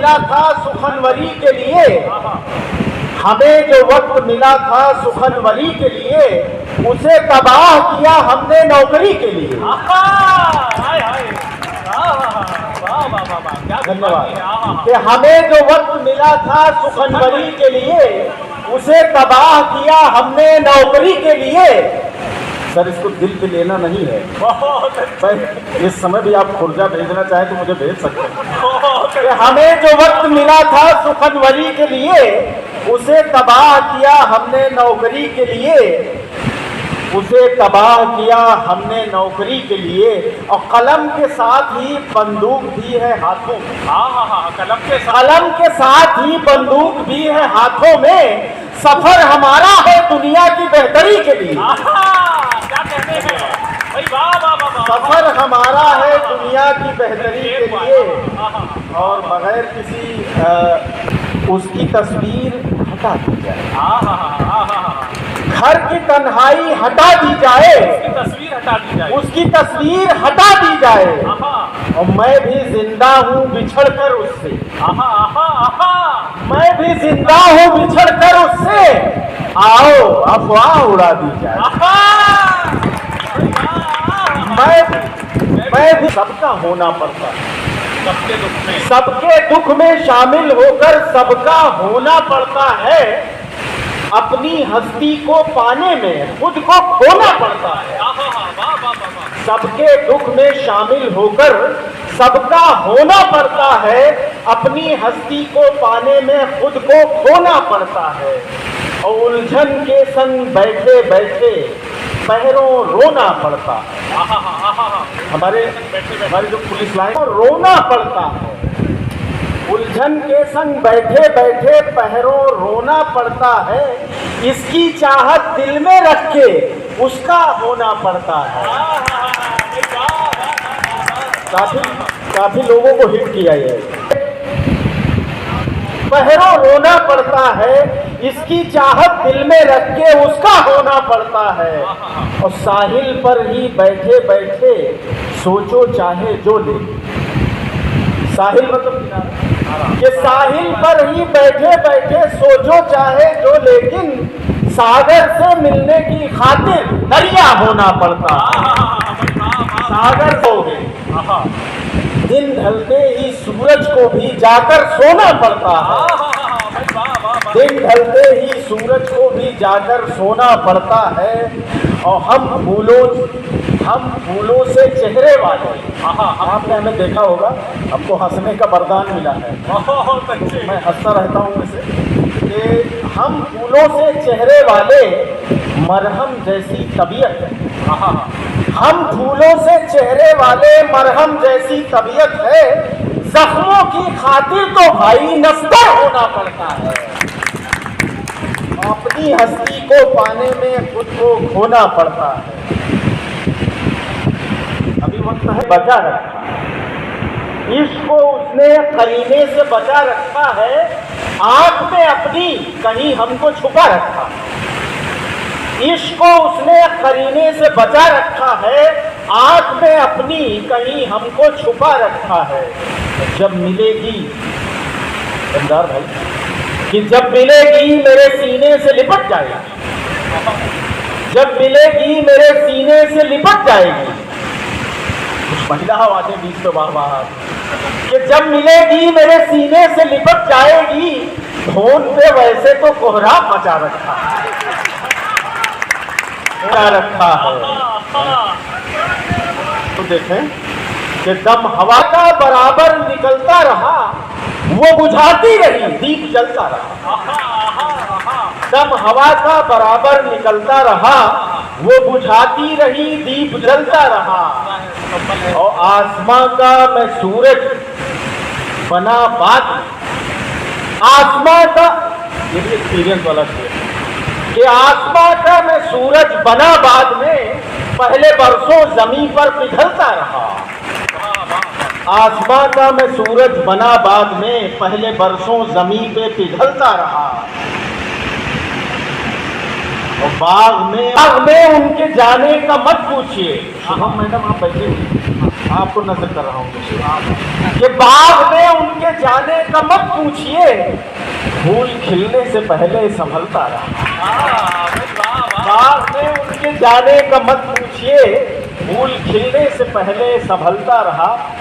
मिला था सुखनवरी के लिए, हमें जो वक्त मिला था सुखनवरी के लिए, उसे तबाह किया हमने नौकरी के लिए। धन्यवाद। कि हमें जो वक्त मिला था सुखनवरी के लिए, उसे तबाह किया हमने नौकरी के लिए। सर इसको दिल पे लेना नहीं है, इस समय भी आप खुर्जा भेजना चाहें तो मुझे भेज सकते हैं। कि हमें जो वक्त मिला था सुखनवरी के लिए, उसे तबाह किया हमने नौकरी के लिए, उसे तबाह किया हमने नौकरी के लिए। और कलम के साथ ही बंदूक भी है हाथों में। कलम के साथ ही बंदूक भी है हाथों में। सफर हमारा है दुनिया की बेहतरी के लिए। क्या कहते हैं भाई, वाह वाह वाह। सफर हमारा है दुनिया की बेहतरी के लिए। और बगैर किसी उसकी तस्वीर हटा दी जाए, घर की तन्हाई हटा दी जाए, उसकी तस्वीर हटा दी जाए, उसकी तस्वीर हटा दी जाए। और मैं भी जिंदा हूँ बिछड़ कर उससे, मैं भी जिंदा हूँ बिछड़ कर उससे। आओ अफवाह उड़ा दी जाए। मैं भी सबका होना पड़ता है, सबके दुख में शामिल होकर सबका होना पड़ता है। अपनी हस्ती को पाने में खुद को खोना पड़ता है। सबके दुख में शामिल होकर सबका होना पड़ता है। अपनी हस्ती को पाने में खुद को खोना पड़ता है। और उलझन के संग बैठे बैठे पैरों रोना पड़ता है। हमारी जो पुलिस लाइन रोना पड़ता है। उलझन के संग बैठे बैठे पैरों रोना पड़ता है। इसकी चाहत दिल में रख के उसका होना पड़ता है। काफी लोगों को हिट किया ये। पैरों रोना पड़ता है, इसकी चाहत दिल में रख के उसका होना पड़ता है। और साहिल पर ही बैठे बैठे सोचो चाहे जो ले। साहिल मतलब किनारा, कि साहिल पर ही बैठे बैठे सोचो चाहे जो, लेकिन सागर से मिलने की खातिर दरिया होना पड़ता है। सागर हो गए। दिन ढलते ही सूरज को भी जाकर सोना पड़ता है। दिन ढलते ही सूरज को भी जाकर सोना पड़ता है। और हम फूलों से चेहरे वाले, आपने हमें देखा होगा, आपको हंसने का वरदान मिला है। मैं हंसता रहता हूँ वैसे। कि हम फूलों से चेहरे वाले, मरहम जैसी तबीयत है। हम फूलों से चेहरे वाले, मरहम जैसी तबीयत है। जख्मों की खातिर तो भाई नस्तर होना पड़ता है। अपनी हस्ती को पाने में खुद को खोना पड़ता है। अभी वक्त है बचा रखा, इश्क को उसने करीने से बचा रखा है। आंख में अपनी कहीं हमको छुपा रखा है। इश्क को उसने करीने से बचा रखा है। आंख में अपनी कहीं हमको छुपा रखा है। जब मिलेगी बंदार भाई, कि जब मिलेगी मेरे सीने से लिपट जाएगी। जब मिलेगी मेरे सीने से लिपट जाएगी। कुछ महिला आवाजें बीच में बार कि जब मिलेगी मेरे सीने से लिपट जाएगी। फोन पे वैसे तो कोहरा मचा रखा है। तो देखें कि दम हवा का बराबर निकलता रहा, वो बुझाती रही दीप जलता रहा। दम हवा का बराबर निकलता रहा, वो बुझाती रही दीप जलता रहा। और आसमां का मैं सूरज बना बात, आसमां का, ये भी एक्सपीरियंस वाला शेर, कि आसमां का मैं सूरज बना बाद में, पहले बरसों जमीन पर पिघलता रहा। आसमां का मैं सूरज बना बाद में, पहले बरसों जमीन पे पिघलता रहा। और बाग में उनके जाने का मत पूछिए। शुभम मैडम आप बैठे, आपको नजर कर रहा हूँ कि बाग में उनके जाने का मत पूछिए, फूल खिलने से पहले संभलता रहा। भाई वाह वाह। बाद में उनके जाने का मत पूछिए, फूल खिलने से पहले संभलता रहा।